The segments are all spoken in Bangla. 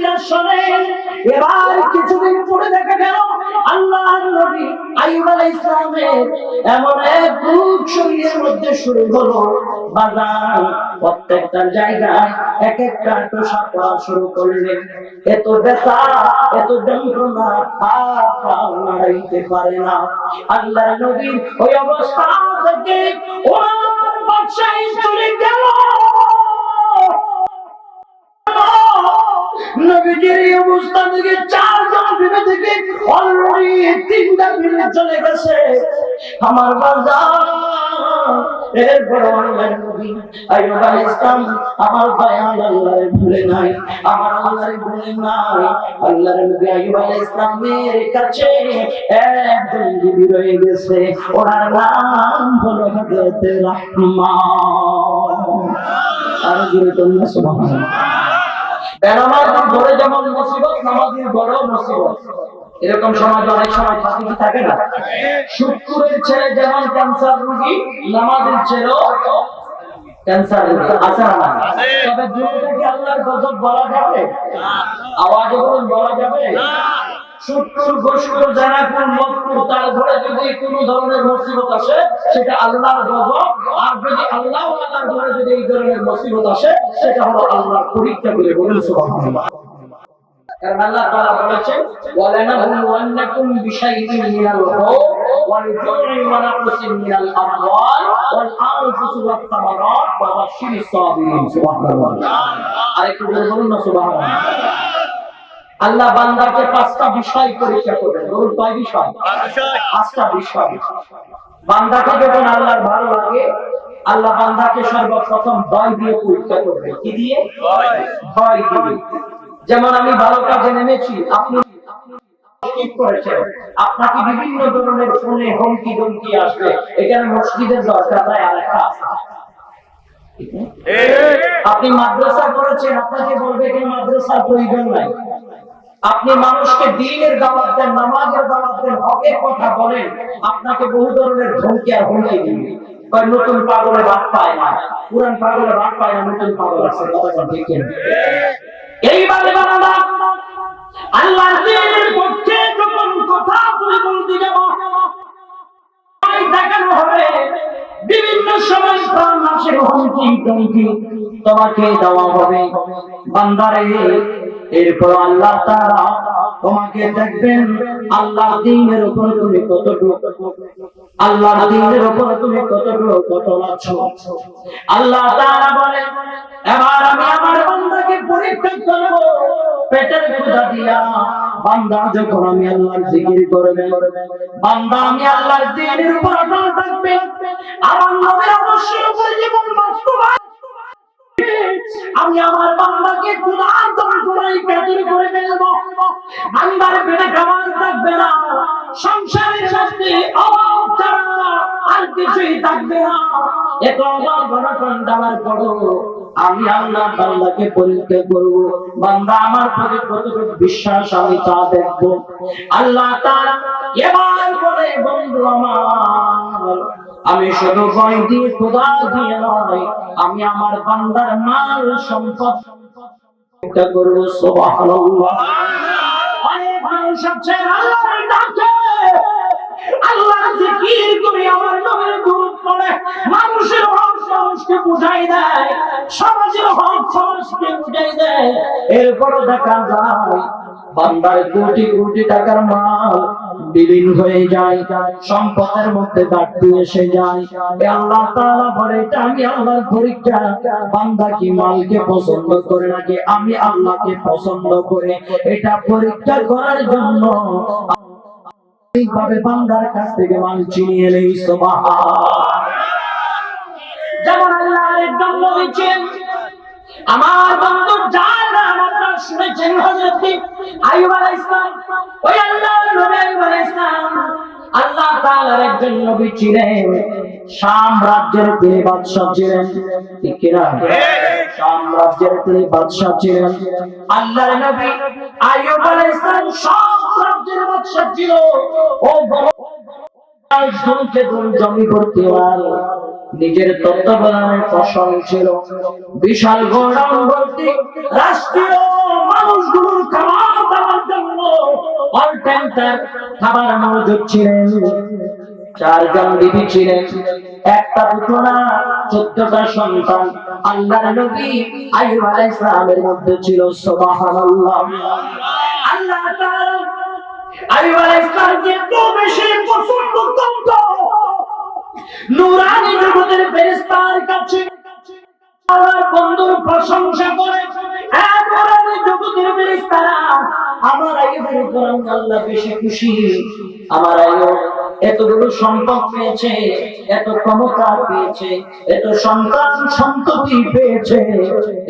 মুরব্বিরা শোনেন, এবার কিছুদিন পরে দেখা গেল আল্লাহর নবী আইয়ুব আলাইহিস সালামের এমন এক রোগ শরীরের মধ্যে শুরু হলো, বাজার প্রত্যেকটা জায়গায় এক একটা টোষা পড়া শুরু করলেন। এত ব্যথা, এত যন্ত্রণা, পা নাড়াইতে পারে না। আল্লাহর নবীর ওই অবস্থা থেকে ওনার বাদশাহী চলে গেল। নবীজির এই অবস্থা থেকে চারজন বিবি থেকে অলরেডি তিনটা বিবি চলে গেছে। আমার বাজার এরপর আল্লাহর নবী আইয়ুব আলাইহিস সালাম আমার দয়াল আল্লাহরে ভুলে নাই, আমার আল্লাহরে ভুলে নাই। আল্লাহর নবী আইয়ুব আলাইহিস সালামের কাছে একজন বিবি রয়ে গেছে, ওনার নাম হলো হযরত রাহমা। আর জোরে বলুন সুবহানাল্লাহ। নামাজের ঘরে যেমন মুসিবত, নামাজের ঘরেও মুসিবত। এরকম সমাজ অনেক সময় থাকে না? শুক্রের ছেলে যেমন ক্যান্সার রোগী, নামাজের ছেলেও ক্যান্সার রোগী আছে না? তবে দুটোটাকে আল্লাহর গজব বলা যাবে? আওয়াজে বলুন, বলা যাবে? শুক্র, গোশকুর, জানাকুর, মতকুর, তার ঘরে যদি কোনো ধরনের মুসিবত আসে সেটা আল্লাহর গজব, আর যদি আল্লাহ আল্লাহর ঘরে যদি এই ধরনের মুসিবত আসে সেটা হলো আল্লাহর পরীক্ষা বলে বলুন সুবহানাল্লাহ। কারণ আল্লাহ তাআলা বলেছেন ওয়ালানাবলুওয়ান্নাকুম বিশাইইন মিনাল খাউফ ওয়াল জু'i ওয়া নাকসিন মিনাল আমওয়াল ওয়াল আনফুসি ওয়াস সামারাত ওয়া বাশশিরিস সাবিরিন। সুবহানাল্লাহ। আরেকটু বলুন না সুবহানাল্লাহ। আল্লাহ বান্দাকে পাঁচটা বিষয় পরীক্ষা করবেন। বলুন কয় বিষয়? পাঁচটা বিষয়। বান্দাকে যখন আল্লাহর ভালো লাগে, আল্লাহ বান্দাকে সর্বপ্রথম ভয় দিয়ে পরীক্ষা করবে। কি দিয়ে? ভয় দিয়ে। যেমন আমি ভালো কাজে নেমেছি, আপনি ঠিক করেছেন, আপনাকে বিভিন্ন ধরনের ফোনে হুমকি ধমকি আসবে, এখানে মসজিদের দরকার নাই, আর একটা আছে। আপনি মাদ্রাসা করেছেন, আপনাকে বলবে যে মাদ্রাসার প্রয়োজন নাই। আপনি মানুষকে দ্বীনের দাওয়াত দেন, নামাজের দাওয়াত দেন, হকের কথা বলেন, আপনাকে বহু ধরনের ধমকি আর হুমকি দিবে। নতুন পাগলে বাদ পায় না, পুরান পাগলে বাদ পায় না, নতুন পাগল আছে। কথা ঠিক কিনা? এইবারে বান্দা আল্লাহর দ্বীনের পক্ষে যখন কথা বলতে যাব, দেখানো হবে বিভিন্ন সময় প্রাণ নাশের হুমকি ধমকি তোমাকে দেওয়া হবে বান্দারে। এরপর আল্লাহ তাআলা তোমাকে দেখবেন আল্লাহর দ্বীনের উপর তুমি কতটুকু, আল্লাহর দ্বীনের উপর তুমি কতটুকু অটল আছো। আল্লাহ তাআলা বলেন এবার আমি আমার বান্দাকে পরীক্ষা করব পেটের ক্ষুধা দিয়া। বান্দা যখন আমি আল্লাহর জিকির করবে, বান্দা আমি আল্লাহর দ্বীনের উপর অটল থাকবে, আমার নবীর আদর্শের উপর জীবন বাস্তবায়ন, আমি আমার বান্দাকে গুনাহ যন্ত্রণায় কাতর করে ফেলবো। বান্দার পেটে খাবার থাকবে না, সংসারের মধ্যে অভাব ছাড়া আর কিছুই থাকবে না। এত অভাব অনটন দেওয়ার পরও আমি আল্লাহ বান্দাকে পরীক্ষা করব, বান্দা আমার প্রতি কতটুকু বিশ্বাস আমি তা দেখব। আল্লাহ তাআলা এবার বলে বন্ধু আমার, আমি শুধু ভয় দিয়ে খোদা দিয়ে নয়, আমি আমার বান্দার মাল সম্পদ পরীক্ষা করব। সুবহানাল্লাহ। অনেক মানুষ আছে আল্লাহর ডাকে, আল্লাহর জিকির করে আমার নবীর দুরূদ পড়ে, মানুষের হক মানুষকে বুঝাই দেয়, সমাজের হক সমাজকে বুঝাই দেয়। এরপরও দেখা যায় বান্দার কোটি কোটি টাকার মাল বিলীন হয়ে যায়, সম্পদের মধ্যে ঘাটতি এসে যায়। আল্লাহ তাআলা বলে এটা আমি আল্লাহর পরীক্ষা, বান্দা কি মালকে পছন্দ করে নাকি আমি আল্লাহকে পছন্দ করে, এটা পরীক্ষা করার জন্য ঠিকভাবে বান্দার কাছ থেকে মাল চিনিয়ে নেই। সুবহানাল্লাহ। যেমন আল্লাহর জন্য দিচ্ছেন আমার বন্ধু যার নাম আপনারা শুনেছেন হযরত আইয়ুব আলাইহিস সালাম। ওই আল্লাহর নবী আইয়ুব আলাইহিস সালাম আল্লাহ তাআলার একজন নবী ছিলেন, শাম রাজ্যের তিনি বাদশা ছিলেন। ঠিক কি না? শাম রাজ্যের তিনি বাদশা ছিলেন। আল্লাহর নবী আইয়ুব আলাইহিস সালাম শাম রাজ্যের বাদশা ছিল। ও বড় জমি ভর্তি মাল, নিজের তত্ত্বাবধানে ফসল ছিল, বিশাল গোডাউন ভর্তি রাষ্ট্রীয় মানুষ মানুষগুলোর খাবার দেওয়ার জন্য অল টাইম তার খাবার মজুদ ছিলেন। 4 জন বিবি ছিলেন, একটা পুত্র না 14টা সন্তান আল্লাহর নবী আইয়ুব আলাইহিস সালামের মধ্যে ছিল। সুবহানাল্লাহ। আল্লাহ তাআলা আইয়ুব আলাইহিস সালামকে এত বেশি পছন্দ করত, নূরানি জগতের ফেরেশতার কাছে আল্লাহর বন্ধুর প্রশংসা করে। নূরানি জগতের ফেরেশতারা আমার আইয়ুবের উপর আল্লাহ বেশি খুশি। আমার আইয়ুব এতগুলো সম্পদ পেয়েছে, এত ক্ষমতা পেয়েছে, এত সন্তান সন্ততি পেয়েছে,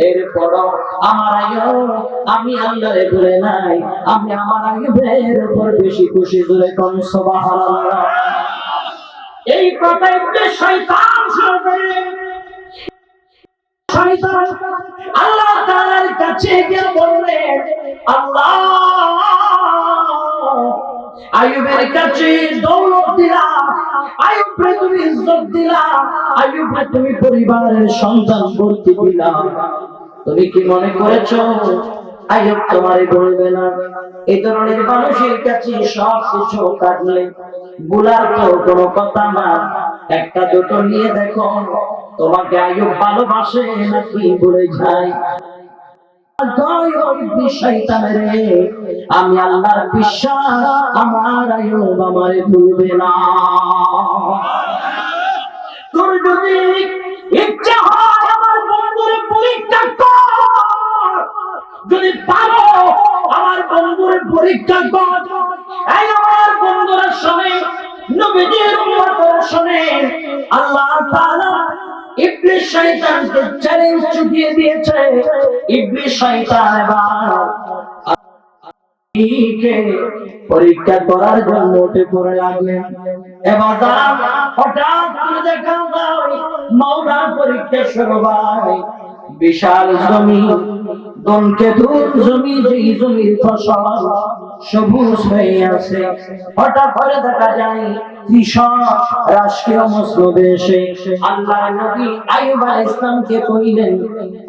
এরপরও আমার আইয়ুব আমি আল্লাহরে ভুলে নাই। আমি আমার আইয়ুবের উপর বেশি খুশি। জোরে কোন সুবহানাল্লাহ। এই কথা ইবনে শয়তান শুনে শয়তান আল্লাহ তাআলার কাছে গিয়ে বললেন, আল্লাহ আইয়ুবের কাছে দৌলত দিলা, আইয়ুবকে তুমি ইজ্জত দিলা, আইয়ুবকে তুমি পরিবারের সন্তান ভর্তি দিলা, তুমি কি মনে করেছো আইয়ুব তোমারে বলবে না? এই ধরনের মানুষের কাছে সব কিছু থাকলে বলার তো কোনো কথা না। একটা দুটো নিয়ে দেখো তোমাকে আইয়ুব ভালোবাসে নাকি ভুলে যায়। আমি আল্লাহর বিশ্বাস আমার আইয়ুব আমারে ভুলবে না। তোর যদি ইচ্ছা হয় আমার বন্ধুর পরীক্ষা কর, যদি পারো আমার বন্ধুর পরীক্ষা কর। এই আমার বন্ধুরা শুনে, নবীজির উম্মতরা শুনে, আল্লাহ তাআলা ইবলিস শয়তানকে চ্যালেঞ্জ দিয়ে দিয়েছে। ইবলিস শয়তান এবার পরীক্ষা করার জন্য উঠে পড়ে লাগলেন। এবার হঠাৎ করে দেখা যায় মাওলার পরীক্ষা শুরু হয়। বিশাল জমি, দনকে দূর জমি, যেই জমির ফসল সবুজ হয়ে আছে, হঠাৎ করে দেখা যায় কৃষক রাষ্ট্রীয় মসনদে এসে আল্লাহর নবী আইয়ুব আলাইহিস সালামকে কইলেন,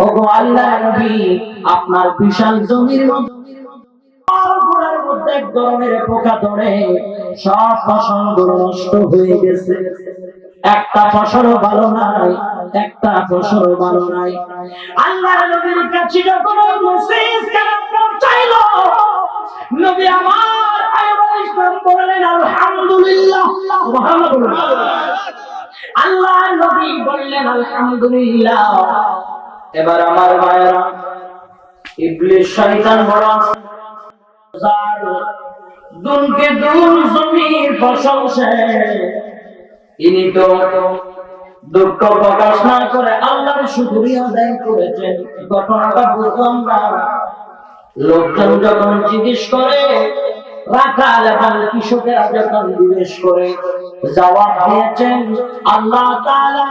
ওগো আল্লাহর নবী, আপনার বিশাল জমির মধ্যে এক ধরনের পোকা ধরে সব ফসলগুলো নষ্ট হয়ে গেছে। একটা ফসলও ভালো নাই, একটা ফসলও ভালো নাই। আল্লাহর নবীর কাছে যখন মেসেজ পৌঁছাইলো, নবী আমার আইয়ুব আলাইহিস সালাম বললেন আলহামদুলিল্লাহ, সুবহানাল্লাহ। আল্লাহর নবী বললেন আলহামদুলিল্লাহ। এবার আমার ভাইরা, ইবলিস শয়তান বড় দুনকে দুন জমির ফসল শেষ। ইনি তো দুঃখ প্রকাশ না করে আল্লাহর শুকরিয়া আদায় করেছেন। ঘটনাটা বুঝলাম না। লোকজন যখন জিজ্ঞেস করে, রাখাল এবং কৃষকেরা যখন জিজ্ঞেস করে, জবাব দিয়েছেন আল্লাহ তাআলা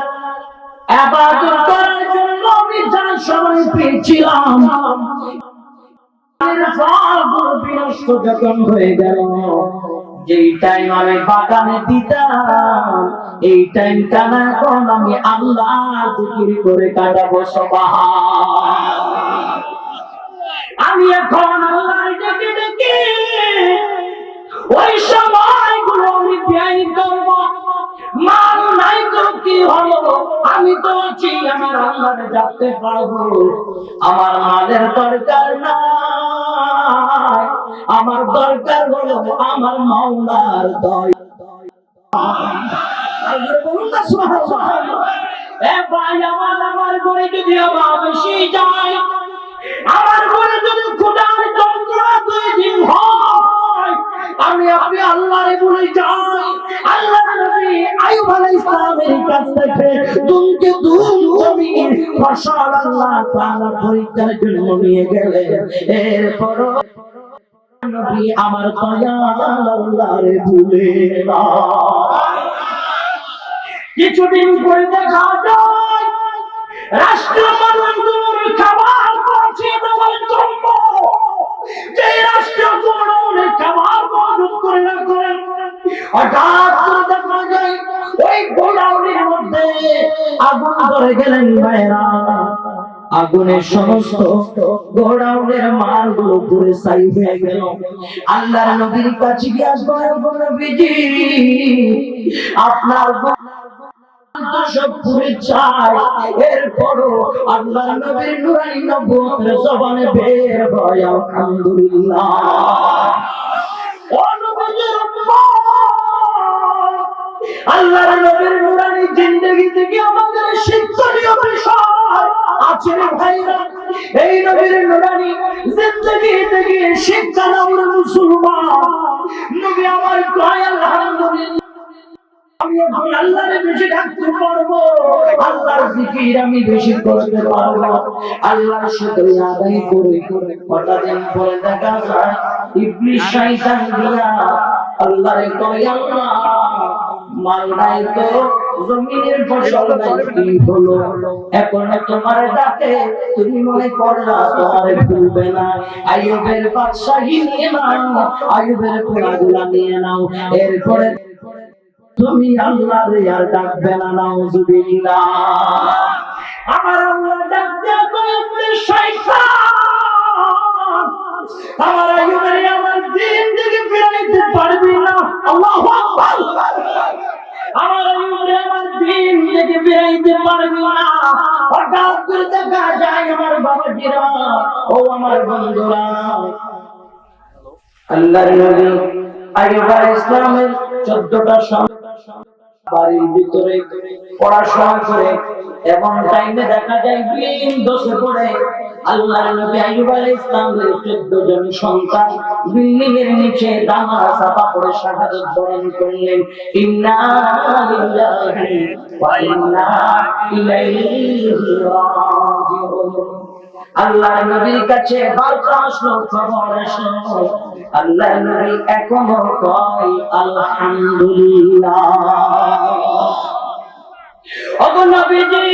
ইবাদত করার জন্য আমি যা সময় পেয়েছিলাম, বিনষ্ট যখন হয়ে গেল, যেই টাইম আমি বাগানে দিতাম, এই টাইমটা না এখন আমি আল্লাহ জিকির করে কাটাবো। সুবহানাল্লাহ। আমি এখন আল্লাহর ডেকে ডেকে ওই সময়গুলো আমি ব্যয় করব। মাল নাই তো কি হলো, আমি তো আছি, আমার আল্লাহরে ডাকতে পারবো। আমার মালের দরকার নাই, আমার দরকার হলো আমার মাওলার দয়া। বলুন না সুবহানাল্লাহ। এ ভাই আমার, আমার ঘরে যদি অভাব বেশি যায়, আমার ঘরে যদি ক্ষুধার যন্ত্রণা 2 দিন হয়, আমি আপনি আল্লাহরে বলে যাই। আল্লাহর নবী আইয়ুব আলাইহিস সালামের কাছ থেকে দুনকে দুন জমির ফসল আল্লাহ তাআলা পরীক্ষার জন্য নিয়ে গেলেন। এরপর নবী আমার দয়াল আল্লাহরে ভুলে না। কিছুদিন পরে দেখা যায় রাষ্ট্রীয় মানুষগুলোর খাবার পৌঁছে দেওয়ার জন্য যে রাষ্ট্রীয় গোডাউনে খাবার মজুত করে রাখেন, হঠাৎ করে দেখা যায় ওই গোডাউনের মধ্যে আগুন ধরে গেলেন। ভাইরা, আগুনের সমস্ত গোডাউনের মালগুলো পুড়ে ছাই হয়ে গেল। আল্লাহর নবীর কাছে গিয়ে বলে, নবীজি আপনার সব পুড়ে যায়, এরপরও আল্লাহর নবীর নুরানি নবুয়তের জবানে বের হয় আলহামদুলিল্লাহ। ও নবীর আল্লাহর নবীর নুরানি জিন্দেগি থেকে আমাদের শিক্ষণীয় বিষয় আছে রে ভাইরা। এই নবীর নুরানি জিন্দেগি থেকে শিক্ষা নাও রে মুসলমান। নবী আমার কয় আলহামদুলিল্লাহ, আমি এখন আল্লাহরে বেশি ডাকতে পারবো, আল্লাহর জিকির আমি বেশি করতে পারবো, আল্লাহর শুকরিয়া আদায় করে কতদিন পরে দেখা যায় ইবলিস শয়তান দিয়া আল্লাহরে কয় আল্লাহ মালদাই তো জমিনের ফসল নাই, কি হলো এখন তোমার ডাকে তুমি মনে করলা তোমারে ভুলবে না। আইয়ুবের বাদশাহী নিয়ে নাও, আইয়ুবের খোলাগুলা নিয়ে নাও, এরপরে তুমি আল্লাহরে আর ডাকবে না। নাউজুবিল্লাহ। আমার আল্লাহ ডাক দেয়া কয় শয়তান আমার আইয়ুবের আমার দিন থেকে ফিরাইতে পারবি না। আল্লাহু আকবার। আমার আইয়ুবের আমার দিন থেকে ফিরাইতে পারবি না। হঠাৎ করে দেখা যায় আমার বাবাজিরা, ও আমার বন্ধুরা, আল্লাহর নবী আইয়ুব আলাইহিস সালামের 14টা বাড়ির ভিতরে পড়াশোনা করে এমন টাইমে দেখা যায় দিন 10 পড়ে আল্লাহর নবী আইয়ুব আলাইহিস সালামের 14 জন সন্তান বিল্ডিং এর নিচে দামা চাপা পড়ে শাহাদাত বরণ করলেন। ইন্না লিল্লাহি ওয়া ইন্না ইলাইহি রাজিউন। আল্লাহর নবীর কাছে বার্তা আসলো, খবর আসলো, আল্লাহর নবী এখনো কয় আলহামদুলিল্লাহ। ওগো নবীজি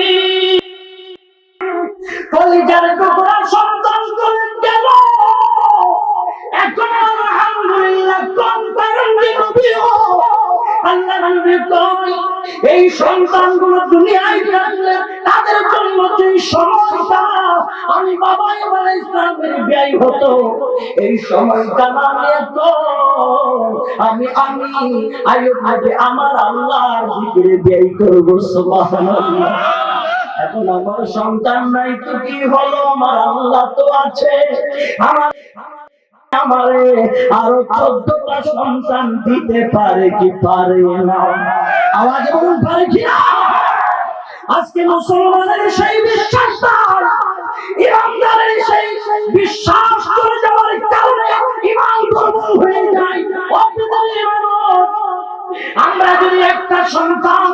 কলিজার টুকরা সন্তান করে গেল, এখন আলহামদুলিল্লাহ কোন কারণে নবী ও আল্লাহর নবী কয় এই সন্তানগুলো দুনিয়ায় থাকলে তাদের জন্য যে সময়টা আমি বাবা আইয়ুব আলাইহিস সালামের ব্যয় হতো, এই সময়টা না নিয়ে তো আমি আইয়ুব নবী আমার আল্লাহর জিকিরে ব্যয় করব। সুবহানাল্লাহ। এখন আমার সন্তান নাই তো কি হলো, আমার আল্লাহ তো আছে। আমারে আরো 14টা সন্তান দিতে পারে কি পারে না? আওয়াজ বলুন পারে কি না? আজকে মুসলমানের সেই বিশ্বাসটা, ইমানদারের সেই বিশ্বাস করে যাওয়ার কারণে ঈমান দুর্বল হয়ে যায়। আমরা যদি একটা সন্তান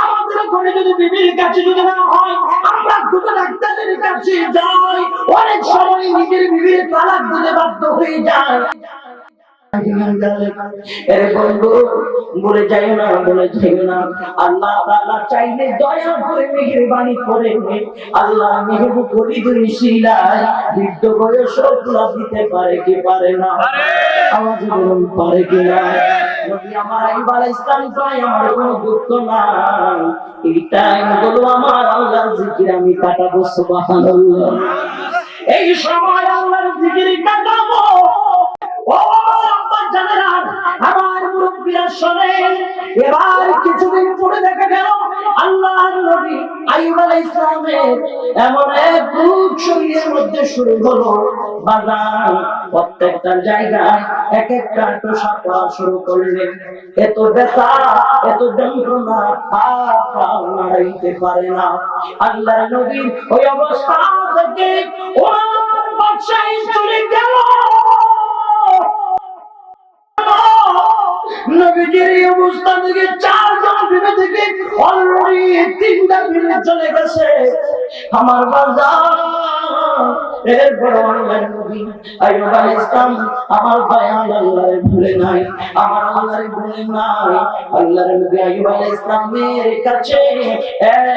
আমাদের ঘরে যদি বিবির কাছে যদি না হয়, আমরা দুটো ডাক্তারের কাছে যাই, অনেক সময় নিজের বিবির তালাক দিতে বাধ্য হয়ে যায়। বলে যাই না, বলে যাই না। আল্লাহ তাআলা চাইলে দয়া করে মেহেরবানি করে আল্লাহ মেহেরবানি শিলায় বৃদ্ধ বয়স খোলা দিতে পারে কি পারে না? আওয়াজ বলুন পারে কি না? নবী আমার আইয়ুব আলাইহিস সালাম কয় আমার কোনো দুঃখ নাই, এই টাইম গুলো আমার আল্লাহর জিকির আমি কাটাবো। সুবহানাল্লাহ। এই সময় আল্লাহর জিকির কাটাবো। ও জানেরা, আমার মুরব্বিরা শুনেন, এবার কিছুদিন পরে দেখা গেল আল্লাহর নবী আইয়ুব আলাইহিস সালামের এমন এক রূপ শরীরের মধ্যে শুরু হলো বাজার, প্রত্যেকটা জায়গায় এক একটা টোষা করা শুরু করলেন। এত ব্যথা, এত যন্ত্রণা, পা নাড়াইতে পারে না। আল্লাহর নবীর ওই অবস্থা থেকে ওনার বাদশাহী চলে গেল। নবীজির এই অবস্থা থেকে 4 জন বিবি থেকে অলরেডি 3টা বিবি চলে গেছে। আমার বাজার এরপর আল্লাহর নবী আইয়ুব আলাইহিস সালাম আমার দয়াল আল্লাহরে ভুলে নাই, আমার আল্লাহরে ভুলে নাই। আল্লাহর নবী আইয়ুব আলাইহিস সালামের কাছে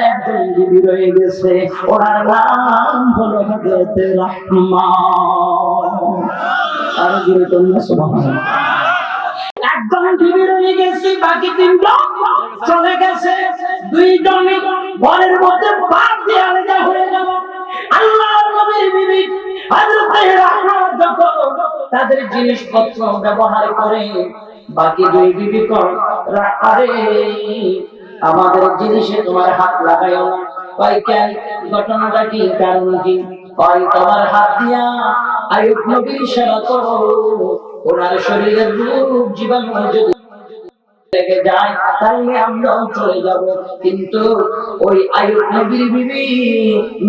একজন বিবি রয়ে গেছে, ওনার নাম হলো হযরত রাহমা। আর জোরে বলুন সুবহানাল্লাহ। একজন বিবি রয়ে গেছে, বাকি 3জন চলে গেছে। 2 জন ঘরের মধ্যে বাদ দিয়ে আলাদা হয়ে গেল। আল্লাহর নবীর বিবি হযরতে রাহমা যখন তাদের জিনিসপত্র ব্যবহার করে, বাকি দুই বিবি কর আরে আমাদের জিনিসে তোমার হাত লাগাইও না। কয় কেন, ঘটনাটা কি, কারণ কি? কয় তোমার হাত দিয়া আইয়ুব নবীর সেবা করো, ওনার শরীরের রূপ জীবাণু যদি লেগে যায় তাহলে আমরাও চলে যাব। কিন্তু ওই আইয়ুব নবীর বিবি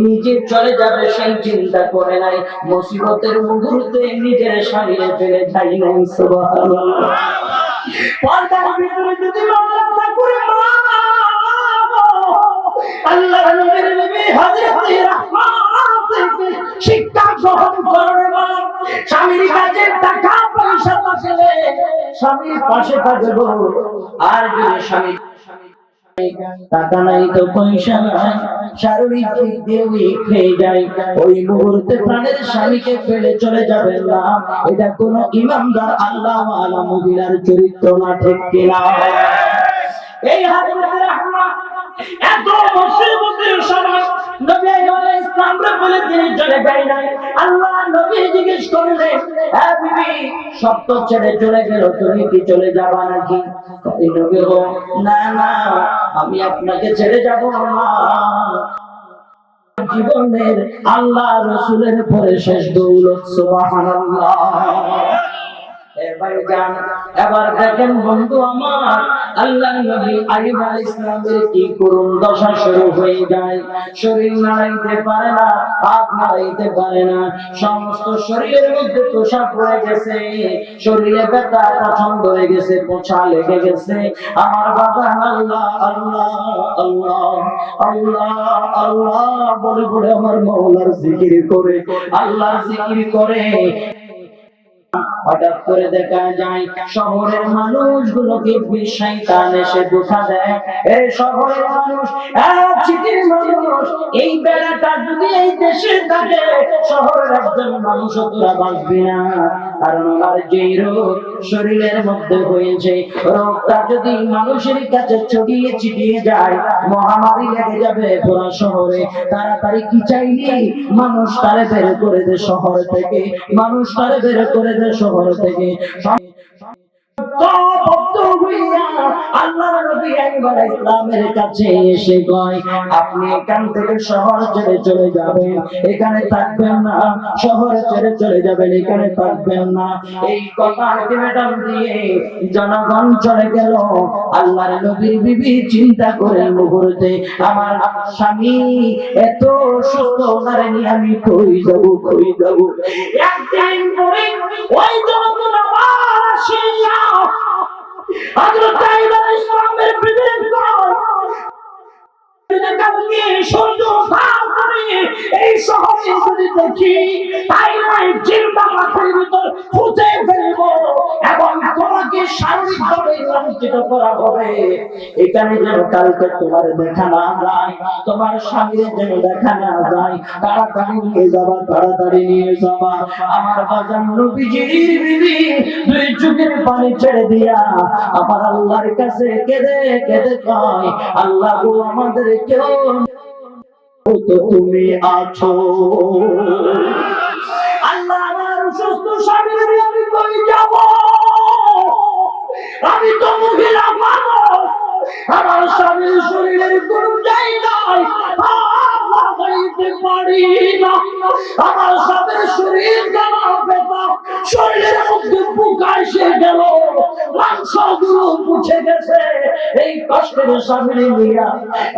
নিজে চলে যাবে সেই চিন্তা করে নাই, মুসিবতের মুহূর্তে নিজের স্বামীরে ফেলে যাই নাই। সুবহানাল্লাহ। পর্দার ভিতরে যদি মারা করে মা, আল্লাহর নবীর বিবি হযরত রাহমা থেকে শিক্ষা গ্রহণ করে মা। স্বামীর কাছে টাকা পয়সা থাকলে স্বামীর পাশে থাকবো, আর যদি স্বামী টাকা নাই তো পয়সা নাই, শারীরিক দিক দিয়ে উইক হয়ে যায়, ওই মুহূর্তে প্রাণের স্বামীকে ফেলে চলে যাবেন না। এটা কোন ইমানদার আল্লাহ ওয়ালা মহিলার চরিত্র না, ঠিক কিনা? এই হযরত রাহমা এত মুসিবতের সময় নবী আলাইহিস সালাম বলে তিনি চলে যায় নাই। আল্লাহ নবী জিজ্ঞেস করলেন, এ বিবি সব তো ছেড়ে চলে গেল, তুমি কি চলে যাবা নাকি? কই নবী গো, না না আমি আপনাকে ছেড়ে যাব না। জীবনের আল্লাহ রাসূলের পরে শেষ দৌলত। সুবহানাল্লাহ। এবার দেখেন বন্ধু আমার, আল্লাহ নবী আইয়ুব আলাইহিস সালামের কি করুণ দশা শুরু হয়ে যায়। শরীর নাড়াইতে পারে না, হাত নাড়াইতে পারে না, সমস্ত শরীরের মধ্যে তোষা পড়ে গেছে, শরীরে ব্যথা পছন্দ হয়ে গেছে, পোছা লেগে গেছে। আমার বাবা আল্লাহ আল্লাহ আল্লাহ আল্লাহ আল্লাহ বলে বলে আমার মাওলার জিকির করে, আল্লাহর জিকির করে। হঠাৎ করে দেখা যায় শহরের মানুষগুলোকে শয়তান এসে ধোঁকা দেয়। এই শহরের মানুষ, সিটির মানুষ, এই বেলাটা যদি এই দেশে থাকে শহরের একজন মানুষ তোরা বাঁচবি না। কারণ আমার যে রোগ শরীরের মধ্যে হয়েছে, রোগটা যদি মানুষের কাছে ছড়িয়ে ছিটিয়ে যায় মহামারী লেগে যাবে পুরো শহরে। তাড়াতাড়ি কি চাইলি মানুষ তারে বের করে দে শহর থেকে, মানুষ তারে বের করে দে শহর থেকে। আল্লাহর নবী আইয়ুব আলাইহিস সালামের কাছে এসে কয়, আপনি এখান থেকে শহর ছেড়ে চলে যাবেন, এখানে থাকবেন না, শহর ছেড়ে চলে যাবেন, এখানে থাকবেন না। এই কথা আলটিমেটাম দিয়ে জনগণ চলে গেল। আল্লাহর নবীর বিবি চিন্তা করে মুহূর্তে, আমার স্বামী এত সুস্থ, ওনারে নিয়ে আমি কই যাব, কই যাব। একদিন পরে ওই জনগণ আবার আসিয়া হযরত আইয়ুব আলাইহিস সালামের বিবির কয়, এই শহরে যদি দেখি তাইলে জিন্দা মাথার ভিতর ফুটে ফেলবো এবং তোমাকে শারীরিকভাবে লাঞ্ছিত করা হবে। এখানে যেন কালকে তোমার দেখা না যায়, তোমার স্বামীর যেন দেখা না যায়। তাড়াতাড়ি নিয়ে যাবা, তাড়াতাড়ি নিয়ে যাবা। আমার বাজান নবীজির বিবি দুই চোখের পানি ছেড়ে দিয়া আমার আল্লাহর কাছে কেঁদে কেঁদে কয়, আল্লাহ গো আমাদের কেউ তো তুমি আছো। আল্লাহ আমার সুস্থ স্বামীর আমি কই যাব, আমি তো মহিলা মানুষ, আমার স্বামীর শরীরের কোন জায়গায় লাগাইতে পারি না। আমার স্বামীর শরীর জানা ব্যথা, শরীরের মধ্যে পোকা এসে গেল, মাংসগুলো মুছে গেছে। এই কষ্টের স্বামীর নিয়া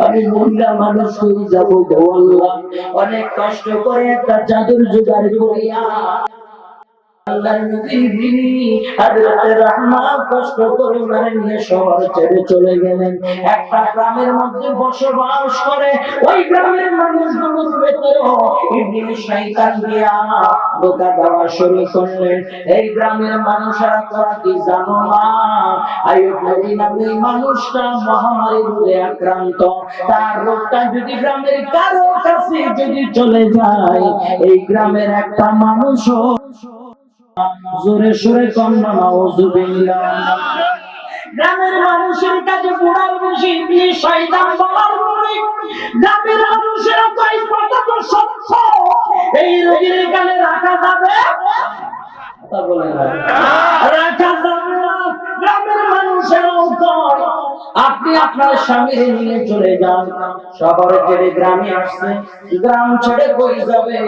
আমি মহিলা মানুষ হয়ে যাবো গো আল্লাহ। অনেক কষ্ট করে একটা চাদর জোগাড় করিয়া আল্লাহর নবীর বিবি হযরত রাহমা কষ্ট করে ওনারে নিয়ে শহর ছেড়ে চলে গেলেন। একটা গ্রামের মধ্যে বসবাস করে, ওই গ্রামের মানুষগুলোর ভেতরেও ইবলিস শয়তান দিয়া ধোঁকা দেওয়া শুরু করলেন। এই গ্রামের মানুষেরা তোরা কি জানো না, আইয়ুব নবী নামে মানুষটা মহামারী রোগে আক্রান্ত। তার রোগটা যদি গ্রামের কারো কাছে যদি চলে যায়, এই গ্রামের একটা মানুষও জোরে সোরে কন্যা নাউযুবিল্লাহ গ্রামের মানুষের কাছে বুড়ার বেশি শয়তান বলার পরে গ্রামের মানুষেরা তো এই কথা তো সত্য, এই রোগীর কানে রাখা যাবে তা বলে না, রাখা যাবে না। গ্রামের মানুষেরাও কয় আপনি আপনার স্বামীর নিয়ে চলে যান, শহরে ছেড়ে গ্রামে আসছে, গ্রাম ছেড়ে কই যাবে,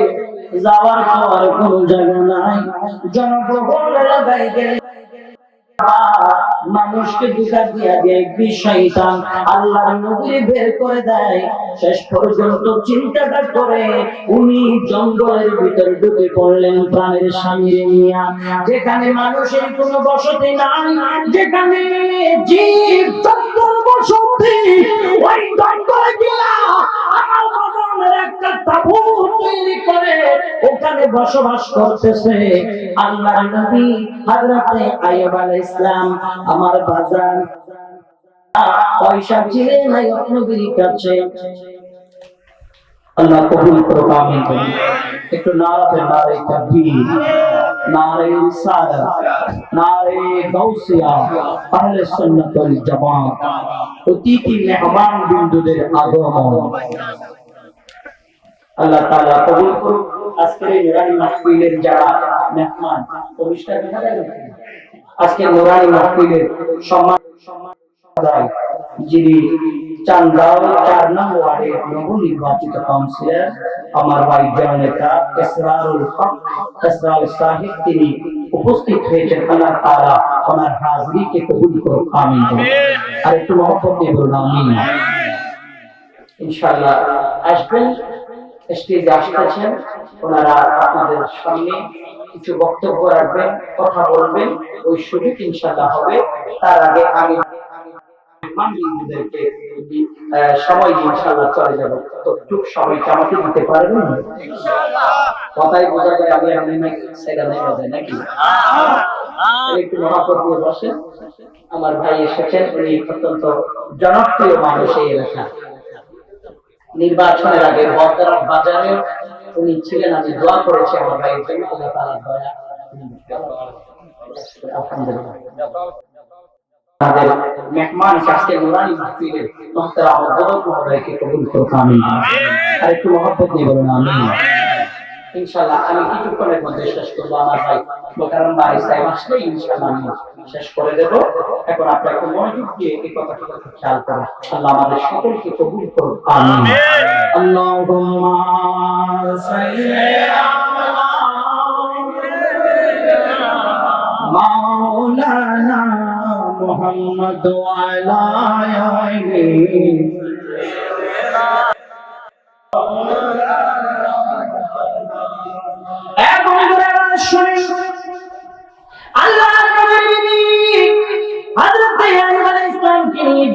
যাওয়ার খাওয়ার কোনো জায়গা নাই, জনবহুল এলাকায় গেলে মানুষকে দুটা দিয়া দিয়ে শয়তান আল্লাহর নবী বের করে দেয়। শেষ পর্যন্ত চিন্তাটা করে উনি জঙ্গলের ভিতর ঢুকে পড়লেন প্রাণের স্বামীর নিয়া, যেখানে মানুষের কোনো বসতি নাই, যেখানে জীব জন্তুর বসতি, ওই জঙ্গলে গিয়া আমার বাজানের একটা তাঁবুত তৈরি করে ওখানে বসবাস করতেছে আল্লাহর নবী হযরতে আইয়ুব আলাইহিস সালাম। আমার বাজার পয়সা ছিলেন আইয়ুব নবীর কাছে। আল্লাহ কবুল করুক, আমিন। একটু নারাতে নারে তাকবীর, নারে রিসালাত, নারে গাউসিয়া, আহলে সুন্নাত ওয়াল জামাত, অতিথি মেহমান বিন্দুদের আগমন আল্লাহ তাআলা কবুল করুক। আজকের এই নুরানি মাহফিলের যারা মেহমান, প্রবিষ্টা দেখা যায় না, আজকে নুরানি মাহফিলের সম্মান যিনি চান্দাও 4 নং ওয়ার্ডের নবনির্বাচিত কাউন্সিলর আমার ভাই জননেতা ইসরারুল হক ইসরার সাহেব, তিনি উপস্থিত হয়েছেন। আল্লাহ তাআলা ওনার হাজিরিকে কবুল করুন, আমিন। আর একটু মহব্বত দিয়ে বলুন আমিন। ইনশাআল্লাহ আসবেন, স্টেজে আসতেছেন ওনারা, আপনাদের সামনে কিছু বক্তব্য রাখবেন, কথা বলবেন, ওই সুযোগ ইনশাআল্লাহ হবে। তার আগে আমি সময় ইনশাআল্লাহ চলে যাব, তো চুপ সময় আমাকে দিতে পারবেন ইনশাআল্লাহ? কথাই বোঝা যায় আমি আপনি নাকি সেটা নেই বাজে নাকি? একটু মহাপত দিয়ে বসেন। আমার ভাই এসেছেন, উনি অত্যন্ত জনপ্রিয় মানুষ এই এলাকা। নির্বাচনের আগে বদরার বাজারে উনি ছিলেন, আমি দোয়া করেছি আমার ভাইয়ের জন্য, আল্লাহ তাআলা দয়া। আলহামদুলিল্লাহ। আমাদের মেহমান আজকে নুরানি মাহফিলের মুহতারাম বদর মহোদয়কে কবুল করুন, আমিন। আর একটু মহব্বত নিয়ে বলুন আমিন। ইনশাআল্লাহ আমি কিছুক্ষণের মধ্যে শেষ করবো। আমার ভাই মোকাররম ভাই সাহেব আসলে ইনশাআল্লাহ আমি শেষ করে দেব। এখন আপনারা একটু মনোযোগ দিয়ে এই কথাটা খেয়াল করুন। আল্লাহ আমাদের সকলকে কবুল করুন, আমিন। আল্লাহুম্মা সাল্লি আলা মাওলানা মুহাম্মদ ওয়া আলা আলিহি।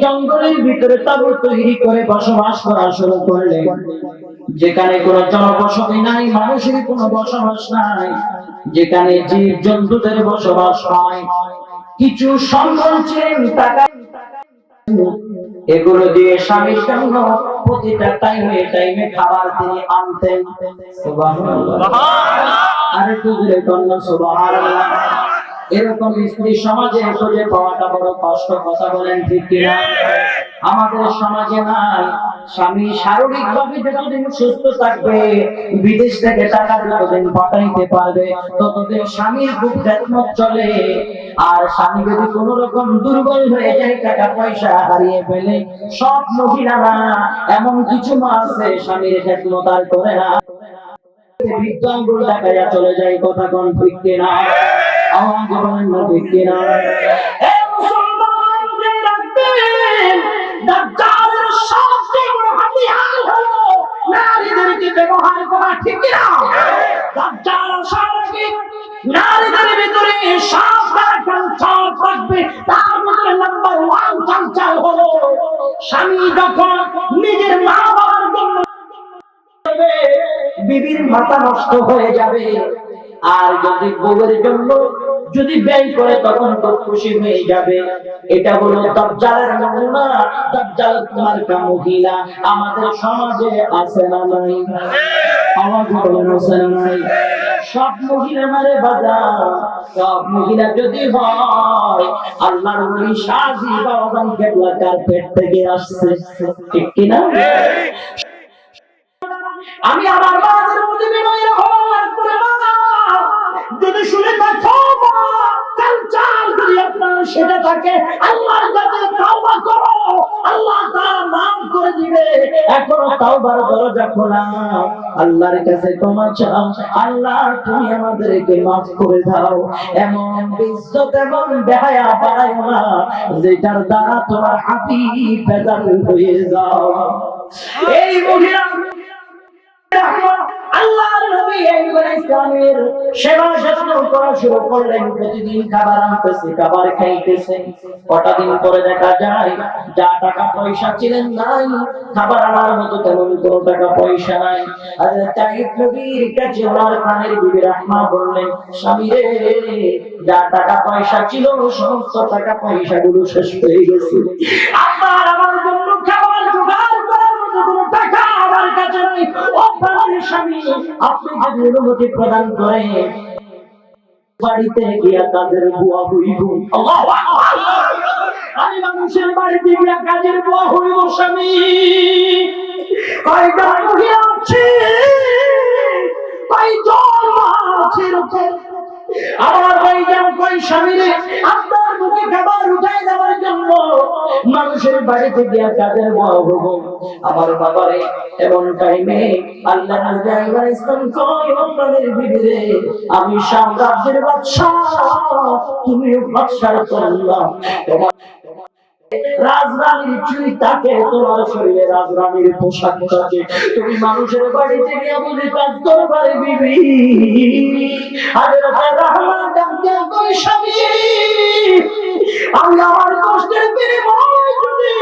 জঙ্গলের ভিতরে তাঁবু তৈরি করে বসবাস করা শুরু করলেন, যেখানে কোনো জনবসতি নাই, মানুষের কোনো বসবাস নাই, যেখানে জীব জন্তুদের বসবাস হয়। কিছু সম্বল ছিলেন, টাকা, এগুলো দিয়ে স্বামীর জন্য প্রতিটা টাইমে টাইমে খাবার তিনি আনতেন। সুবহানাল্লাহ, আরে তুজরে কন্যা সুবহানাল্লাহ। এরকম স্ত্রী সমাজে খুঁজে পাওয়াটা বড় কষ্ট, কথা বলেন ঠিক কিনা? আমাদের সমাজে নাই। স্বামী শারীরিক ভাবে যতদিন সুস্থ থাকবে, বিদেশ থেকে টাকা যতদিন পাঠাইতে পারবে, ততদিন স্বামীর খুব খেদমত চলে। আর স্বামী যদি কোন রকম দুর্বল হয়ে যায়, টাকা পয়সা হারিয়ে ফেলে, সব মহিলারা এমন কিছু আছে স্বামীর খেদমত আর করে না, বৃদ্ধ আঙ্গুল দেখাইয়া চলে যায়। কথা কোন ঠিক কিনা? আওয়াজ বলেন না ঠিক কিনা? এ মুসলমান জেনে রাখবেন, দাজ্জালের সবচেয়ে বড় হাতিয়ার হলো নারীদেরকে ব্যবহার করা, ঠিক কিনা? দাজ্জাল আসার আগে নারীদের ভিতরে সাতটা কালচার থাকবে, তার ভিতরে নাম্বার 1 কালচার হলো স্বামী যখন নিজের মা বাবার জন্য বিবির মাথা নষ্ট হয়ে যাবে, আর যদি বউয়ের জন্য যদি ব্যয় করে তখন তো খুশি হয়ে যাবে। এটা হলো দাজ্জালের নমুনা। দাজ্জাল মার্কা মহিলা আমাদের সমাজে আছে না নাই? আওয়াজ বলেন আছে না নাই? সব মহিলা মারে বাজার, সব মহিলা যদি হয় আল্লাহর ওলি সাজি বাবা কেবলা কার পেট থেকে আসছে, ঠিক কিনা? আমি আমার মাদের মধ্যে বিনয় রহমান করে বাবা যদি শুনে থাকো কালচার যদি আপনার সেটা থাকে আল্লাহর কাছে তাওবা করো, আল্লাহ তাআলা মাফ করে দিবে। এখন তাওবার দরজা খোলা, আল্লাহর কাছে ক্ষমা চাও, আল্লাহ তুমি আমাদেরকে মাফ করে দাও। এমন ইজ্জত এবং বেহায়া বাড়ায়ো না যেটার দ্বারা তোমার হাবিব বেজার হয়ে যাও। এই মহিলা আল্লাহর নবী ইসলামের সেবা যত্ন করা শুরু করলেন। প্রতিদিন খাবার আনতেছে, খাবার খাইতেছে। কটা দিন পরে দেখা যায় যা টাকা পয়সা ছিলেন নাই, খাবার আনার মতো তেমন কোনো টাকা পয়সা নাই। হযরত তাইব নবীর কাছে ওনার প্রাণের বিবি রাহমা বললেন, স্বামী রে, যা টাকা পয়সা ছিল সমস্ত টাকা পয়সা গুলো শেষ হয়ে গেছে। আপনার আমার জন্য খাবার জোগাড় করার মতো কোনো টাকা আমার কাছে নেই। ও প্রাণের স্বামী, আপনি যদি অনুমতি প্রদান করেন বাড়িতে গিয়া কাজের বুয়া হইব। আল্লাহু আকবার। আমি মানুষের বাড়িতে গিয়া কাজের বুয়া হইব। স্বামী কয়টা মহিলা আছে, কয়জন আছে, আমার ভাইজান কই স্বামীরে আপনার মুখে খাবার উঠাই দেওয়ার জন্য মানুষের বাড়িতে গিয়া কাজের বুয়া হইব। আমার বাবারে এমন টাইমে আল্লাহ নবী ইসলাম কয়, আপনাদের বিবিরে আমি সাম্রাজ্যের বাদশা, তুমি বাদশার কন্যা, তোমার রাজরানীর চুই থাকে, তোমার শরীরে রাজরানীর পোশাক থাকে, তুমি মানুষের বাড়িতে গিয়ে বুঝে কাজ করবার বিবি। হযরত রাহমান ডাকতে কই, স্বামী আমি আমার কষ্টের বিনিময়ে যদি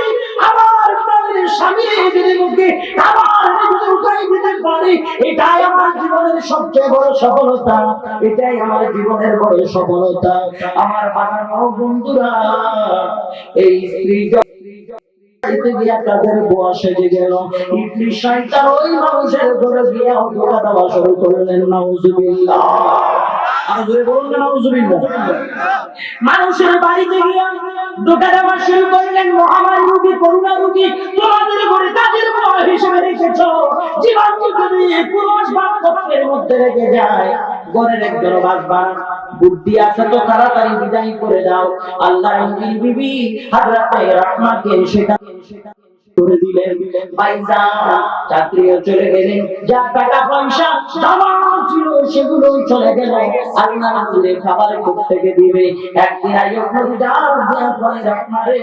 আমার প্রাণের স্বামী যদি মুখে আমার যদি উঠাই দিতে পারি, এটাই আমার জীবনের সবচেয়ে বড় সফলতা, এটাই আমার জীবনের বড় সফলতা। আমার বানানো বন্ধুরা, এই স্ত্রী কাজের বুয়া সেজে গেল, ইবলিস শয়তান ওই মানুষের ঘরে গিয়ে ধোঁকা দেওয়া শুরু করলেন। নাউজুবিল্লাহ। আর জোরে বলুন না নাউজুবিল্লাহ। মানুষের বাড়িতে গিয়ে ধোঁকা দেওয়া শুরু করলেন। মহামারী রোগী, করোনা রোগী তোমাদের ঘরে কাজের বুয়া হিসেবে রেখেছো। জীবন যদি পুরুষ বাচ্চাদের মধ্যে রেখে যায়, ঘরের একজন বাসবা বুদ্ধি আছে তো তাড়াতাড়ি বিদায় করে দাও। আল্লাহর নবীর বিবি হযরত রাহমাকে সেটা করে দিলেন। ভাইজান চাকরিও চলে গেলেন, যা টাকা পয়সা জমা ছিল সেগুলো চলে গেল। আল্লাহর নবী খাবার কোথা থেকে দিবে? একদিন আইয়ুব নবী ডাক দিয়া কয়, রাহমা রে,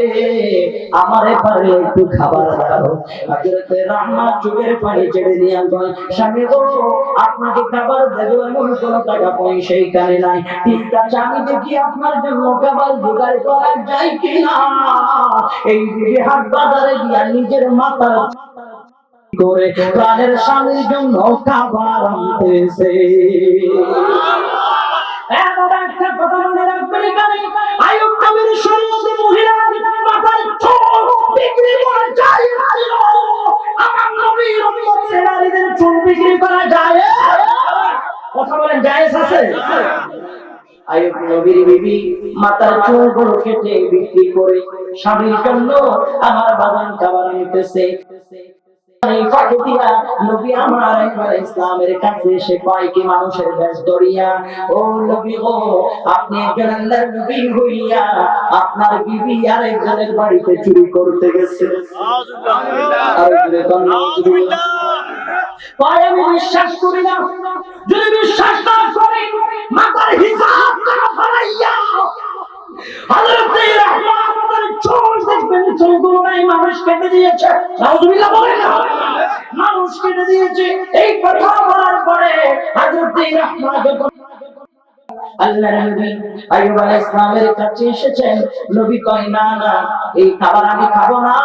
আমারে পারে একটু খাবার দাও। হযরত রাহমা চোখের পানি ছেড়ে দিয়া কয়, স্বামী গো, আপনাকে খাবার দেব এমন কোনো টাকা পয়সা এখানে নাই, ঠিক আছে আমি দেখি আপনার জন্য খাবার জোগাড় করা যায় কিনা। এই বিবি হাট বাজারে গিয়া নিজের মাথা করে প্রাণের স্বামীর জন্য খাবার আনতেছে। এমন একটা কথা মনে রাখবেন, এখানে আইয়ুব নবীর শরীয়তে মহিলার মাথার চুল বিক্রি করা যায় না। আমার নবীর উম্মতের নারীদের চুল বিক্রি করা যায়? কথা বলেন, জায়েজ আছে? আইয়ুব নবীর বিবি মাথার চুলগুলো কেটে বিক্রি করে স্বামীর জন্য আমার বাগান খাবার আনতেছে। নবী আমার একবার ইসলামের কাছে এসে কয় কি, মানুষের বেশ ধরিয়া, ও নবী গো, আপনি একজন আল্লাহর নবী হইয়া আপনার বিবি আর একজনের বাড়িতে চুরি করতে গেছে। আমি বিশ্বাস করি না। যদি বিশ্বাস না করি, মাথার হিসাব করে ফলাইয়া হযরত রাহমান তার চুল দেখবেন, চুলগুলো নাই মানুষ কেটে দিয়েছে। নাউজুবিল্লাহ বলেন না, মানুষ কেটে দিয়েছে। এই কথা বলার পরে হযরত রাহমান যখন আল্লাহর নবী আইয়ুব আলাইহিস সালামের কাছে এসেছেন, নবী কয়, না না, এই খাবার আমি খাবো না,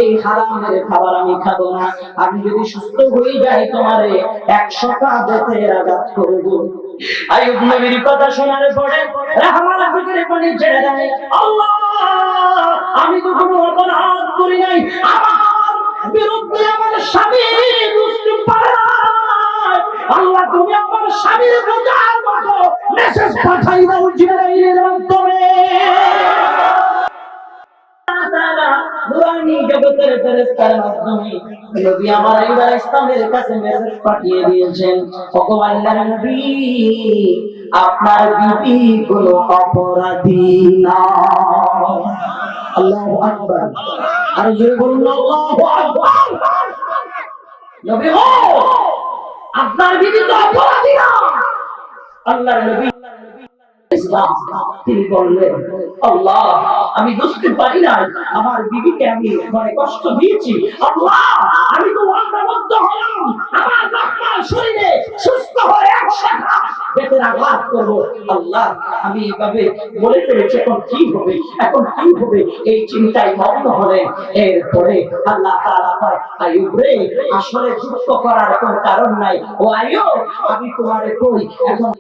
এই হারামের খাবার আমি খাবো না। আমি যদি সুস্থ হয়ে যাই তোমারে 100টা বেতের আঘাত করব। আইয়ুব নবীর কথা শোনার পরে রাহমান চোখের পানি ছেড়ে দেয়। আল্লাহ, আমি তো কোনো অপরাধ করি নাই, আমার বিরুদ্ধে আমার স্বামী দুষ্টু পারে না, আল্লাহ তুমি আমার স্বামীর বোঝার মতো মেসেজ পাঠাই দাও জিবরাইলের মাধ্যমে। নুরানি জগতের ফেরেশতার মাধ্যমে নবী আমার আইয়ুব আলাইহিস সালামের কাছে মেসেজ পাঠিয়ে দিয়েছেন, ওগো আল্লাহর নবী, আপনার বিবি কোনো অপরাধী না। আল্লাহু আকবার। আর জোরে বলুন আল্লাহু আকবার। নবী গো, আপনার বিবি তো অপরাধী না। আল্লাহর নবী তিনি বললেন, আল্লাহ আমি বুঝতে পারি না আমার বিবিকে আমি মানে কষ্ট দিয়েছি। আল্লাহ আমি তো ওয়াদাবদ্ধ হলাম আমার রহমান শরীরে সুস্থ হয়ে একসাথে বেতের আঘাত করবো। আল্লাহ আমি এভাবে বলে ফেলেছি, এখন কি হবে, এখন কি হবে, এই চিন্তায় মগ্ন হলেন। এরপরে আল্লাহ তাআলা কয়, আইয়ুব রে, আসলে দুঃখ করার কোনো কারণ নাই। ও আইয়ুব, আমি তোমারে কই এখন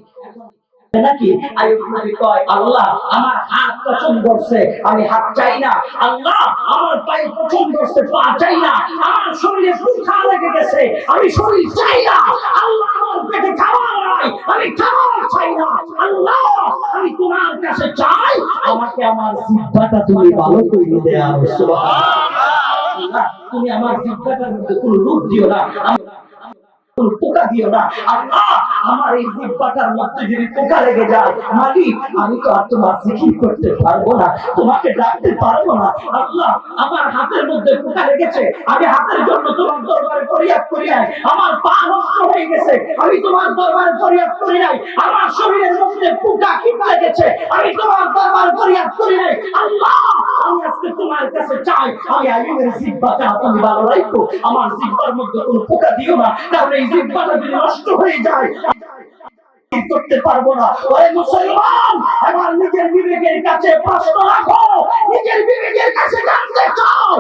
নাকি? আইয়ুব নবী কয়, আল্লাহ আমার হাত পছন্দ করছে, আমি হাত চাই না। আল্লাহ আমার পায়ে পছন্দ করছে, পা চাই না। আমার শরীরে ফুঁকা লেগে গেছে, আমি শরীর চাই না। আল্লাহ আমার পেটে খাবার নাই, আমি খাবার চাই না। আল্লাহ আমি তোমার কাছে চাই, আমাকে আমার জিহ্বাটা তুমি ভালো করে দাও। সুবহানাল্লাহ। তুমি আমার জিহ্বাটার মধ্যে কোনো রূপ দিও না, পোকা দিও না। আল্লাহ আমার এই জিহ্বাটার মধ্যে যদি পোকা লেগে যায়, মালিক আমি তো আর তোমার জিকির করতে পারবো না, তোমাকে ডাকতে পারবো না। আল্লাহ আমার হাতের মধ্যে পোকা লেগেছে, আমি হাতের জন্য তোমার দরবারে ফরিয়াদ করি নাই। আমার পা নষ্ট হয়ে গেছে, আমি তোমার দরবারে ফরিয়াদ করি নাই। আমার শরীরের মধ্যে পোকা কীট লেগেছে, আমি তোমার দরবারে ফরিয়াদ করি নাই। আল্লাহ আমি আজকে তোমার কাছে চাই, আমি আইয়ুবের জিহ্বাটা তুমি ভালো রাখো, আমার জিহ্বার মধ্যে কোনো পোকা দিও না, কারণ এই জিহ্বাটা যদি নষ্ট হয়ে যায় করতে পারবো না। ওরে মুসলমান, আমার নিজের বিবেকের কাছে প্রশ্ন রাখো, নিজের বিবেকের কাছে জানতে চাও,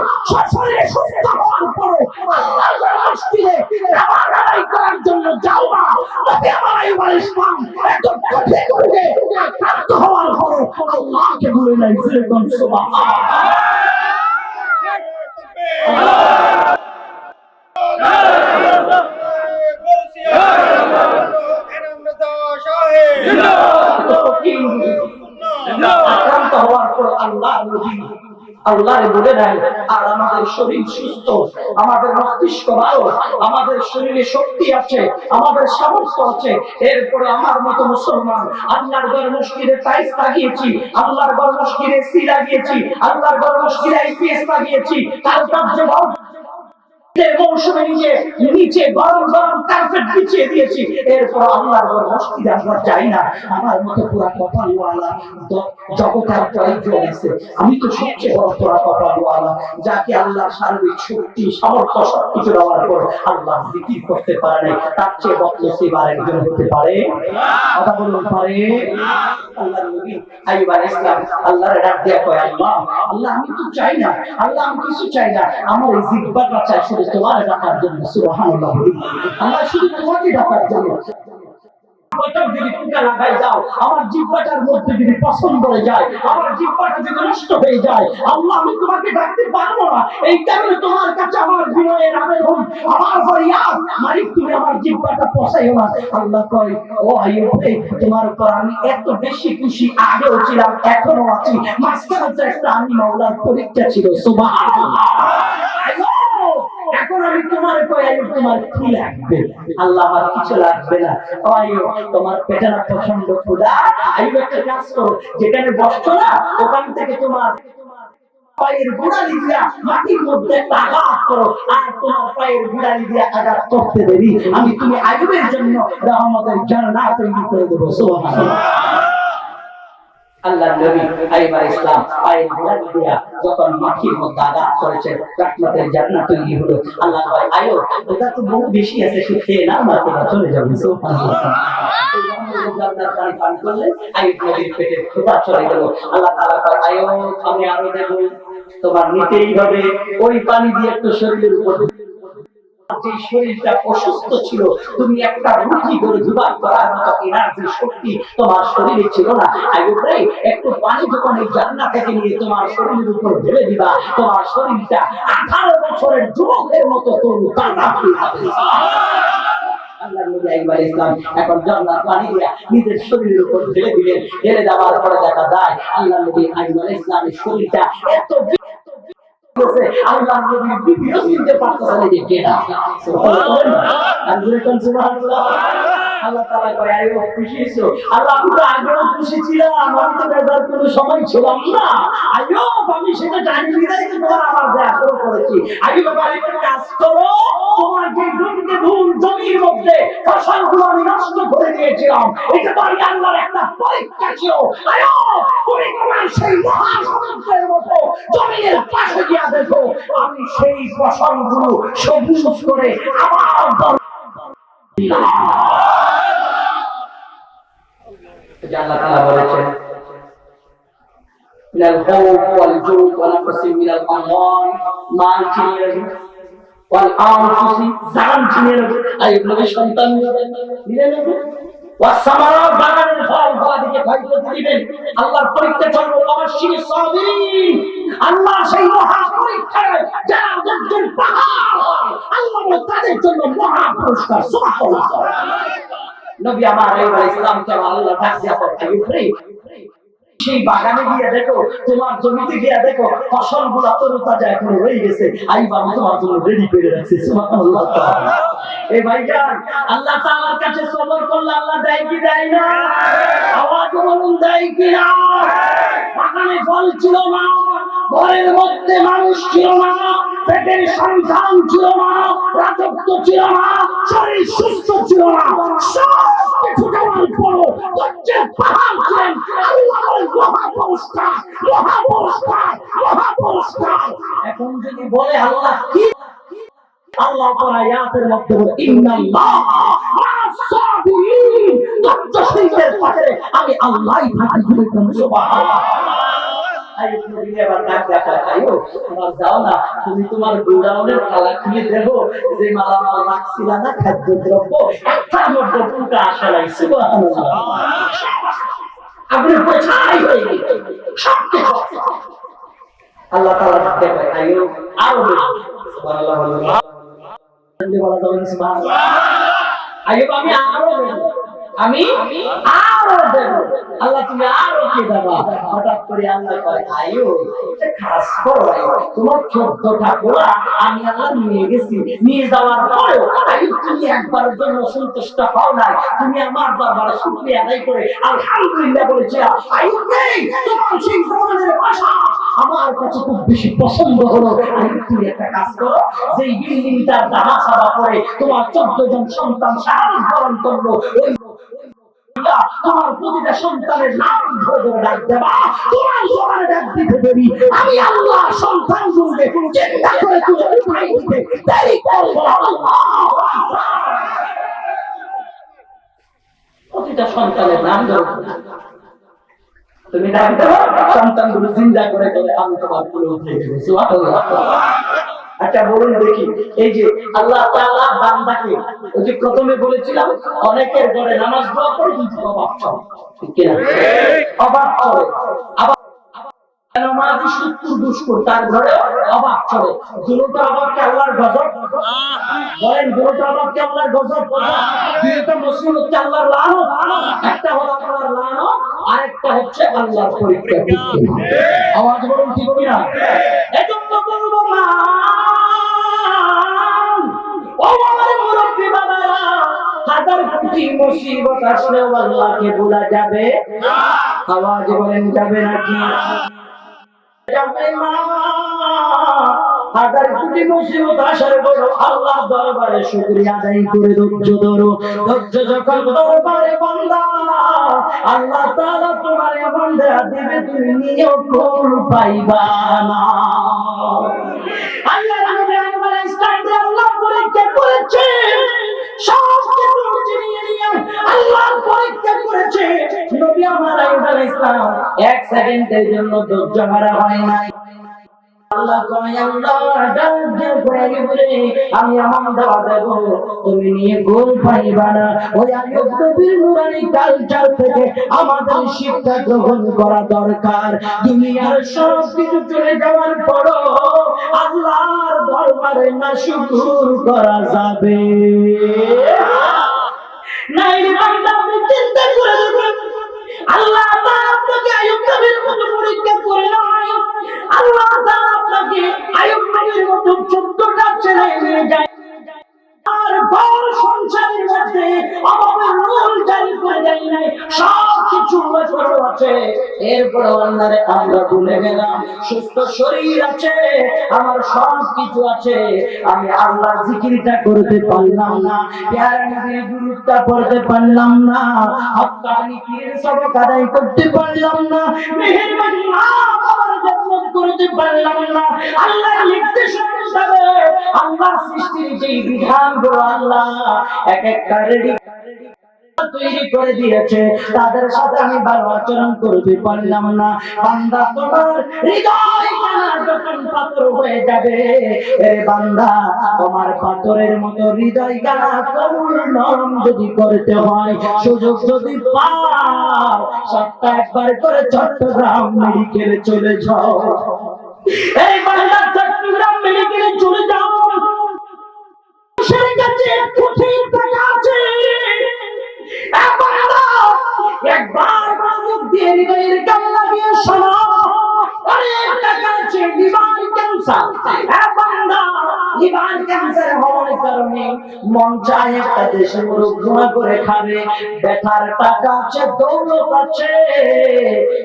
শরীরে সুস্থ হওয়ার পরে আল্লাহর মসজিদে নামাজ আদায় করার জন্য যাও না। নবী আমার আইয়ুব আলাইহিস সালাম এত কঠিন করে আক্রান্ত হওয়ার পরে আল্লাহকে ভুলে নাই। যেরকম আক্রান্ত হওয়ার পর আল্লাহরে বলে দেয়, আর আমাদের শরীর সুস্থ, আমাদের মস্তিষ্ক ভালো, আমাদের শরীরে শক্তি আছে, আমাদের সামর্থ্য আছে। এরপরে আমার মতো মুসলমান আল্লাহর ঘর মসজিদে টাইলস লাগিয়েছি, আল্লাহর ঘর মসজিদে সি লাগিয়েছি, আল্লাহর ঘর মসজিদে আইপিএস লাগিয়েছি, কারুকার্য মৌসুমে নিচে গরম গরম কার্পেট বিছিয়ে দিয়েছি। এরপর আল্লাহর ঘর মসজিদে আমরা যাই না। আমার মতো পুরা কপালওয়ালা জগতের কয়েকজন আছে, আমি তো সবচেয়ে বড় পুরা কপালওয়ালা, যাকে আল্লাহ সার্বিক শক্তি সামর্থ্য সবকিছু দেওয়ার পর আল্লাহ জিকির করতে পারে নাই। তার চেয়ে বদনসিব আরেকজন হতে পারে? কথা বলুন, পারে? আল্লাহর নবী আইয়ুব আলাইহিস সালাম আল্লাহর ডাক দিয়ে কয়, আল্লাহ আল্লাহ আমি তো চাই না, আল্লাহ আমি কিছু চাই না, আমার এই জিহ্বাটা চাই শুধু তোমার ডাকার জন্য। সুবহানাল্লাহ। আল্লাহ শুধু তোমাকে ডাকার জন্য। আমার জিহ্বাটার মধ্যে যদি পছন্দ হয়ে যায়, আমার জিহ্বাটা যদি নষ্ট হয়ে যায়, আল্লাহ আমি তোমাকে ডাকতে পারবো না। এই কারণে তোমার কাছে আমার বিনয়ের আবেদন, আমার ফরিয়াদ, মালিক তুমি আমার জিহ্বাটা পছাইও না। আল্লাহ কয়, ও আইয়ুব রে, তোমার উপর আমি এত বেশি খুশি, আগেও ছিলাম এখনো আছি, মাঝখানে তো একটা আমি মাওলার পরীক্ষা ছিল। সুবহানাল্লাহ। এখন আমি তোমার কই, আইয়ুব তোমার কি লাগবে? আল্লাহ আমার কিছু লাগবে না। আইয়ুব তোমার পেটে না পছন্দ খোদা, আইয়ুব একটা কাজ করো, যেখানে বসছো না ওখান থেকে তোমার পায়ের গোড়ালি দিয়া মাটির মধ্যে আঘাত করো, আর তোমার পায়ের গোড়ালি দিয়া আঘাত করতে দেরি আমি তুমি আইয়ুবের জন্য রহমতের জান্নাত তৈরি করে দেবো। সুবহানাল্লাহ। আল্লাহর নবী আইয়ুব আলাইহিস সালাম পায়ের গোড়ালি দিয়া যখন মাটির মধ্যে আঘাত করেছেন, রহমতের জান্নাত তৈরি হলো। আল্লাহ কয়, আইয়ুব ওটা তো বহু বেশি আছে, একটু খেয়ে নাও, না তোমরা চলে যাবে। সুবহানাল্লাহ। জান্নাত পান করলে আইয়ুব নবীর পেটে ক্ষুধা চলে গেল। আল্লাহ তাআলা কয়, আইয়ুব আমি আরো দেব, তোমার নিতেই হবে। ওই পানি দিয়ে একটু শরীরের উপর, যে শরীরটা অসুস্থ ছিল, তুমি একটা রুটি করে জবাব করার মতো এনার্জি শক্তি তোমার শরীরে ছিল না। আইয়ুব রে, একটু পানি যখন এই জান্নাত থেকে নিয়ে তোমার শরীরের উপর ঢেলে দিবা, তোমার শরীরটা 18 বছরের যুবকের মতো তরুণ তাজা হয়ে যাবে। আল্লাহর নবী আইয়ুব আলাইহিস সালাম এখন জান্নাত পানি দিয়ে নিজের শরীরের উপর ঢেলে দিলেন। ঢেলে দেওয়ার পরে দেখা যায় আল্লাহর নবী আইয়ুব আলাইহিস সালামের শরীরটা এত আল্লাহর নবী বিবিও চিনতে পারতেছেন যে কেডা। সুবহানাল্লাহ। আল্লাহ তাআলা কয় আইয়ুব খুশি হইছো? আল্লাহ আমি তো আগেও খুশি ছিলাম, আমি তো বেজার কোনো সময় ছিলাম না। আইয়ুব আমি সেটা জানি বিধায় তো তোমার আমার দেয়া শুরু করেছি। আইয়ুব বাড়ি করে কাজ করো, তোমার যে জমিতে ভুল জমির মধ্যে ফসলগুলো আমি নষ্ট করে দিয়েছিলাম, এটা তো আমি আল্লাহর একটা পরীক্ষা ছিল। আইয়ুব তুমি তোমার সেই মহাসমুদ্রের মতো জমিনের পাশে গিয়া দেখো, আমি সেই ফসলগুলো সবুজ করে আবার আল্লাহ তাআলা বলেছেন মিনাল খাউফ ওয়াল জু ওয়া নাফসি মিনাল আমওয়াল মাল চিনিয়ে ওয়াল আনফুসি জান চিনিয়ে আইয়ুব নবী সন্তান দিলেন ওয়া সামারা বাগানের ফল ফলাদিকে খাইতে দিবেন। আল্লাহর পরীক্ষা চলবে অবশ্যই সাবিরিন। আল্লাহ সেই মহা পরীক্ষায় যারা ধৈর্যের পাহাড় আল্লাহ তাদের জন্য মহা পুরস্কার। সুবহানাল্লাহ। নবী আমার আইয়ুব আলাইহিস সালামকে আল্লাহ ডাক দিয়া আইয়ুব রে সেই বাগানে গিয়ে দেখো, তোমার জমিতে গিয়ে দেখো ফসলগুলো তরতাজা এখনো রয়ে গেছে। আইয়ুব আমি তোমার জন্য রেডি করে রাখছি। সুবহানাল্লাহ। এই ভাইজান আল্লাহ তাআলার কাছে সবর করলে আল্লাহ দেয় কি দেয় না? আওয়াজ বলুন দেয় কি না? বাগানে ফল ছিল না, ঘরের মধ্যে মানুষ ছিল না, পেটের সন্তান ছিল না, রাজত্ব ছিল না, শরীর সুস্থ ছিল না, সব কিছু যাওয়ার পরও ধৈর্যের পাহাড় ছিলেন। আল্লাহর মহা পুরস্কার, মহা পুরস্কার, মহা পুরস্কার। এখন যদি বলে আল্লাহ কি, আল্লাহ কোন আয়াতের মধ্যে বলে ইন্নাল্লাহা মা'আস সাবিরিন, ধৈর্যশীলদের পাশে আমি আল্লাহই থাকি। সুবহানাল্লাহ। আইয়ুব নবী এবার ডাক দেখা আইয়ুব তোমার যাও না, তুমি তোমার গোডাউনের তালা খুলে দেখো যে মালামাল রাখছিল না খাদ্যদ্রব্য একটার মধ্যে পুরোটা আসে নাই। সুবহানাল্লাহ। আপনি কোথায় হয়ে গেছে সব কিছু আল্লাহ তাআলা ডাক দেখা আইয়ুব আরো সুবহানাল্লাহ বলা যাবে না। সুবহানাল্লাহ। আইয়ুব আমি আরো দেব, আমি আরো দেব। আল্লাহ তুমি আরো কি দেবা? হঠাৎ করে আল্লাহ কয় আইয়ুব একটা কাজ করো, তোমার 14টা ঘোড়া আমি আল্লাহ নিয়ে গেছি, নিয়ে যাওয়ার পরেও আইয়ুব তুমি একবারের জন্য সন্তুষ্ট হও না, তুমি আমার দরবারে শুকরিয়া আদায় করে আলহামদুলিল্লাহ বলেছি। আইয়ুব নেই তোমার সেই জমানের ভাষা আমার কাছে খুব বেশি পছন্দ হলো। আইয়ুব তুমি একটা কাজ করো, যেই বিল্ডিংটার দামা সাবা করে তোমার 14 জন সন্তান শাহাদাত বরণ করলো, ওই তোমার প্রতিটা সন্তানের নাম ধরে ডাক দেবা, তোমার জবানে ডাক দিতে দেবি, আমি আল্লাহ সন্তানগুলোকে চিন্তা করে তুমি উঠাই দিতে দেরি করব। প্রতিটা সন্তানের নাম ধরে তুমি ডাক দেবা, সন্তানগুলো চিন্তা করে আমি তোমার কোলে উঠে দেব। সুবহানাল্লাহ। আচ্ছা বলুন দেখি, এই যে আল্লাহ তাআলা বান্দাকে ওই যে প্রথমে বলেছিলাম অনেকের ঘরে নামাজ দোয়া করে কিন্তু অভাব চলে, ঠিক কি না? অভাব চলে। আবার নামাজি সত্তর দুষ্কর তার ঘরে অভাব চলে। দুটো অভাবকে আল্লাহর গজব বলেন, দুটো অভাবকে আল্লাহর গজব, দুটো মুসলিম হচ্ছে আল্লাহর লানত। একটা হলো আল্লাহর লানত, আরেকটা হচ্ছে আল্লাহর পরীক্ষা। আওয়াজ বলুন ঠিক কি না? এজন্য বলবো না ও আমার মুরব্বি বাবারা, হাজার কোটি মুসিবত আসলেও আল্লাহকে ভোলা যাবে না। আওয়াজ বলেন যাবে নাকি? যাবে না। হাজার কোটি মুসিবত আসার পরও আল্লাহর দরবারে শুকরিয়া আদায় করে ধৈর্য ধরো। ধৈর্য যখন দরবারে বান্দা আল্লাহ তাআলা তোমার এমন দেয়া দিবে তুমি নিয়েও কোন পাইবা না। আল্লাহ নবী আলাইহিস সালাম আল্লাহ পরীক্ষা করেছে, সব কিছু চিনিয়ে নিয়ে আল্লাহ পরীক্ষা করেছে। নবী আমার আলাইহিস সালাম এক সেকেন্ডের জন্য ধৈর্য হারা হয় নাই। আল্লাহ কয় আল্লাহ ডাক দিয়ে কয়ে বলে আমি এমন দেওয়া দেব তুমি নিয়ে গোল পাইবা না। ওই আইয়ুব নবীর নুরানি কালচার থেকে আমাদের শিক্ষা গ্রহণ করা দরকার। দুনিয়ার সব কিছু চলে যাওয়ার পরও আল্লাহর দরবারে না শুকর করা যাবে। এই বান্দা আপনি চিন্তা করে দেখুন, আল্লাহ তাআলা আপনাকে আইয়ুব নবীর মতো পরীক্ষা করে নাই। আল্লাহ তাআলা আপনাকে আইয়ুব নবীর মতো 14টা ছেলে নিয়ে যায়, আর ঘর সংসারের মধ্যে অভাবের রোল জারি করে দেয় নাই, সব কিছু আছে। এরপর আল্লাহরে আমরা ভুলে গেলাম, সুস্থ শরীর আছে, আমার সব কিছু আছে, আমি আল্লাহর জিকিরটা করতে পারলাম না, প্যারা নবীর দুরূদটা পড়তে পারলাম না, হক্কানি পীরের সবক আদায় করতে পারলাম না, মেহেরবানি মা বাবার খেদমত করতে পারলাম না। আল্লাহর নির্দেশ অনুসারে আল্লাহর সৃষ্টির যেই বিধানগুলো আল্লাহ এক একটা রেডি তৈরি করে দিয়েছে, তাদের সাথে আমি ভালো আচরণ করতে পারলাম না। বান্দা তোমার হৃদয় কানা যখন পাথর হয়ে যাবে, এ বান্দা তোমার পাথরের মতো হৃদয় কানা কোমল নরম যদি করতে হয়, সুযোগ যদি পাও, সপ্তাহে একবার করে চট্টগ্রাম মেডিকেলে চলে যাও। এই বান্দা চট্টগ্রাম মেডিকেলে চলে যাও, মানুষের কাছে কঠিন টাকা আছে, একবার মনোযোগ দিয়ে হৃদয়ের কান লাগিয়ে শোনো, অনেক টাকা আছে, লিভার ক্যান্সার। লিভার ক্যান্সার হওয়ার কারণে মন চায় একটা দেশে মুরগ ঘোড়া করে খাবে, ব্যথার টাকা আছে, দৌলত আছে,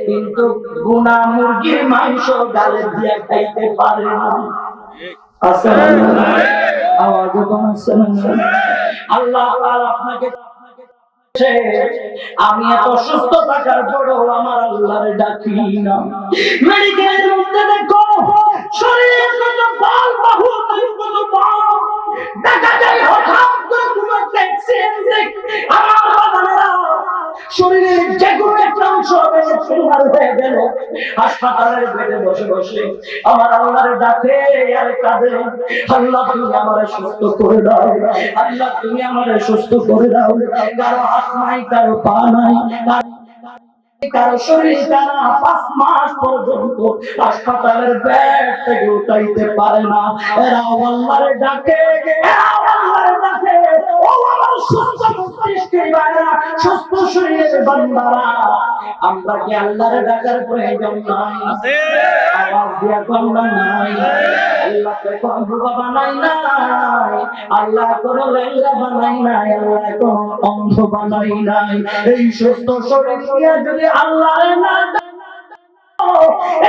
কিন্তু গুনা মুরগির মাংস গালে দিয়ে খাইতে পারে না। আওয়াজ আল্লাহ আপনাকে, আমি এত সুস্থ থাকার পরেও আমার আল্লাহরে ডাকি না। মেডিকেলের মধ্যে দেখো শরীরে কত বল, বাহু কত বল, দেখা যায় হঠাৎ করে কোনো একটা অ্যাক্সিডেন্টে আমার বাবারা শরীরের যে কোনো একটা অংশ বের হয়ে গেল, হাসপাতালের বেডে বসে বসে আমার আল্লাহরে ডাকে আর কাঁদে, আল্লাহ তুমি আমারে সুস্থ করে দাও, আল্লাহ তুমি আমারে সুস্থ করে দাও। কারো হাত নাই, কারো পা নাই, কারো শরীর টানা 5 মাস পর্যন্ত হাসপাতালের বেড থেকে উঠাইতে পারে না, এরা আল্লাহরে ডাকে, আল্লাহরে ডাকে। ও আমার সুস্থ মস্তিষ্কের বাইরা, সুস্থ শরীরের বান্দারা, আমরা কি আল্লাহরে ডাকার প্রয়োজন নাই? আওয়াজ দিয়া কন্যা নাই, আল্লাহকে বন্ধু বানাই নাই, আল্লাহ কোন লেঙ্গা বানাই নাই, আল্লাহ কোন অন্ধ বানাই নাই। এই সুস্থ শরীর নিয়ে যদি আল্লাহরে না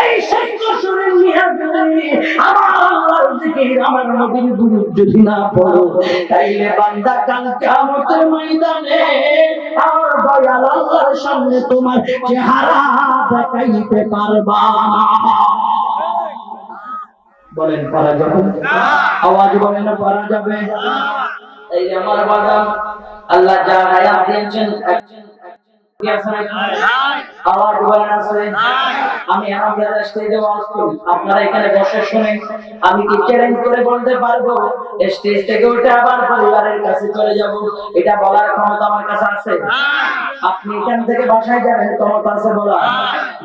এই সুস্থ শরীর নিয়ে যদি আমার আল্লাহর জিকির, আমার নবীর দুরূদ যদি না পড়ো, তাইলে বান্দা কাল কিয়ামতের ময়দানে আমার দয়াল আল্লাহর সামনে তোমার চেহারা দেখাইতে পারবা না। বলেন পারা যাবে? আওয়াজ বলেন না পারা যাবে? এই আমার বাবা আল্লাহ যা হায়াত দিয়েছেন, আওয়াজ বলেন আছে। আমি আমাদের স্টেজে ওয়াজ করি, আপনারা এখানে বসে শুনেন। আমি কি চ্যালেঞ্জ করে বলতে পারবো স্টেজ থেকে উঠে আবার পরিবারের কাছে চলে যাব? এটা বলার ক্ষমতা আমার কাছে আছে? আপনি এখান থেকে বাসায় যাবেন, ক্ষমতা আছে বলা?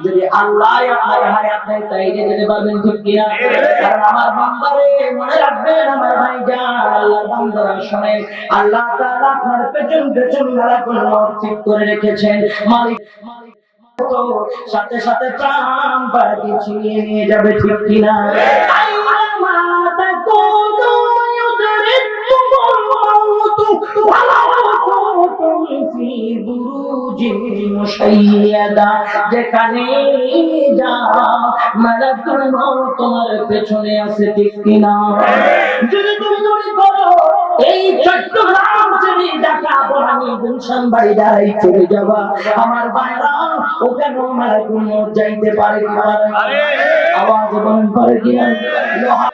যদি আল্লাহ আপনার হায়াত দেয় তাইলে যেতে পারবেন, ঠিক কিনা? কারণ আমার বান্দারে মনে রাখবেন, আমার ভাইজান, আল্লাহর বান্দারা শুনেন, আল্লাহ তাআলা আপনার পেছন পেছন মালাকুল মউত ঠিক করে রেখেছেন। মালিক সাথে সাথে প্রাণ বাড়ি ছিনিয়ে নিয়ে যাবে, ঠিক কিনা? যেখানে তোমার পেছনে আছে, ঠিক কিনা? যদি তুমি মনে করো এই চট্টগ্রাম ছেড়ে ঢাকা বনানী গুলশান বাড়ি দাঁড়াই চলে যাবা, আমার ভাইরা ওখানে মালাকুল মউত যাইতে পারে কি পারে? আওয়াজ বলেন পারে কি? লোহা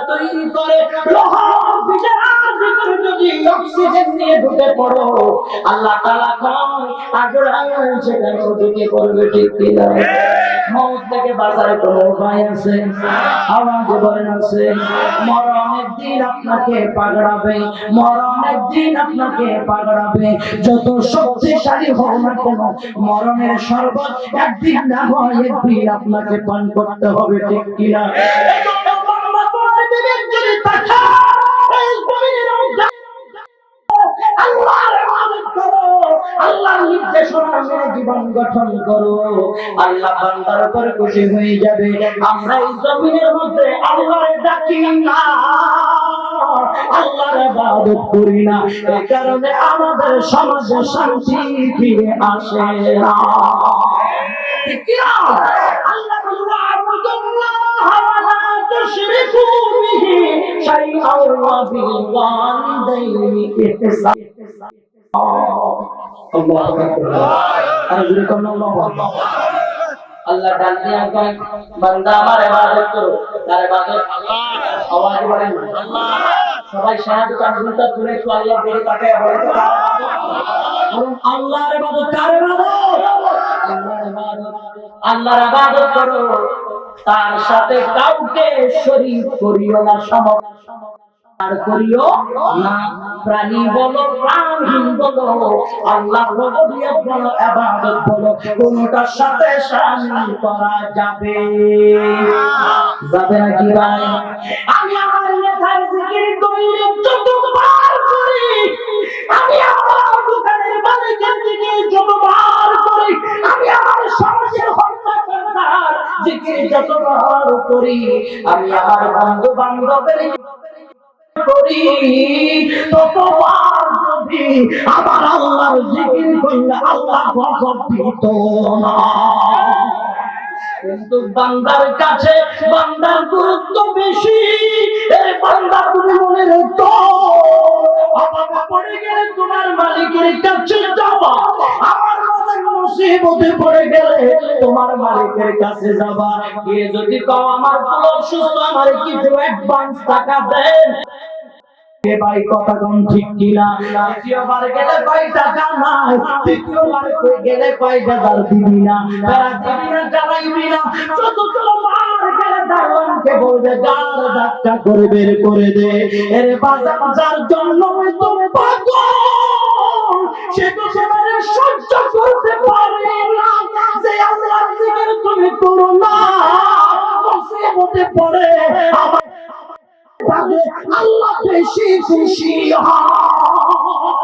তৈরি করে, লোহার ভিতরে যদি অক্সিজেন নিয়ে ঢুকে পড়ো, আল্লাহ তাআলা কয় আগুন সেখানে ঢুকে পড়বে, ঠিক কিনা? মউত থেকে বাঁচার কোনো উপায় আছে? আওয়াজ বলেন আছে? মরণের দিন আপনাকে পাকড়াবে, মরণের দিন আপনাকে পাকড়াবে। যত শক্তিশালী হও না কেন, মরণের শরবত একদিন না হয় একদিন আপনাকে পান করতে হবে, ঠিক কিনা? আল্লাহর নির্দেশনা মেনে জীবন গঠন করো, আল্লাহ বান্দার উপর খুশি হয়ে যাবে। আমরা এই জমিনের মধ্যে আল্লাহরে ডাকি না, আল্লাহর ইবাদত করি না, এই কারণে আমাদের সমাজে শান্তি ফিরে আসে না। ঠিক কি না? আল্লাহ বলে আবুদুল্লাহ ওয়া লা তুশরিকু বিহি শাইআন ওয়া বিল ওয়ালিদাইনি ইহসান। আল্লাহু আকবার। আর জোরে কোন আল্লাহু আকবার। আল্লাহ ডাক দিয়া কয় বান্দা আমার ইবাদত করো, তার ইবাদত আল্লাহ। আওয়াজ বলেন আল্লাহ। সবাই শাহাদাত আঙ্গুলটা তুলে একটু আল্লাহ দিকে তাকায় বলেন তো আল্লাহর ইবাদত কার ইবাদত? আল্লাহর ইবাদত। আল্লাহর ইবাদত করো, তার সাথে কাউকে শরীক করিও না, আর করিও না। প্রাণী বলো, প্রাণহীন বলো, আল্লাহর রুবুবিয়ত বলো, ইবাদত বলো, কোনটার সাথে শামিল করা যাবে যাবে না কি ভাই? আমি আমার নেতার জিকির কইলে যতবার করি, আমি আমার দোকানের মালিকের জিকির যতবার করি, আমি আমার সমাজের হত্যাকারীর জিকির যতবার করি, আমি আমার বন্ধু বান্ধবের করি, ততবার যদি আমার আল্লাহর জিকির করলে আল্লাহ গজব দিত না। কিন্তু বান্দার কাছে বান্দার গুরুত্ব বেশি। এই বান্দা তুমি মনে রেখো, অভাবে পড়ে গেলে তোমার মালিকের কাছে যাবা, আমার মাঝে মুসিবতে পড়ে গেলে তোমার মালিকের কাছে যাবা, গিয়ে যদি কও আমার ভালো সুস্থ, আমার কিছু অ্যাডভান্স টাকা দেন, ভাই কথা কোন ঠিক কিনা? দ্বিতীয়বার গেলে কয় টাকা নাই, তৃতীয়বার কই গেলে কয় হাজার দিবি না, তারা দিবি না, জ্বালাইবি না, চতুর্থবার গেলে দারোয়ানকে বলবে গাল ধাক্কা করে বের করে দে। এর বাজার যার জন্য তুমি পাগল, সে তো সেবারে সহ্য করতে পারে না যে আল্লাহর জিকির তুমি করো না, মুসিবতে পড়ে আমার আল্লাহ বেশি খুশি হয়।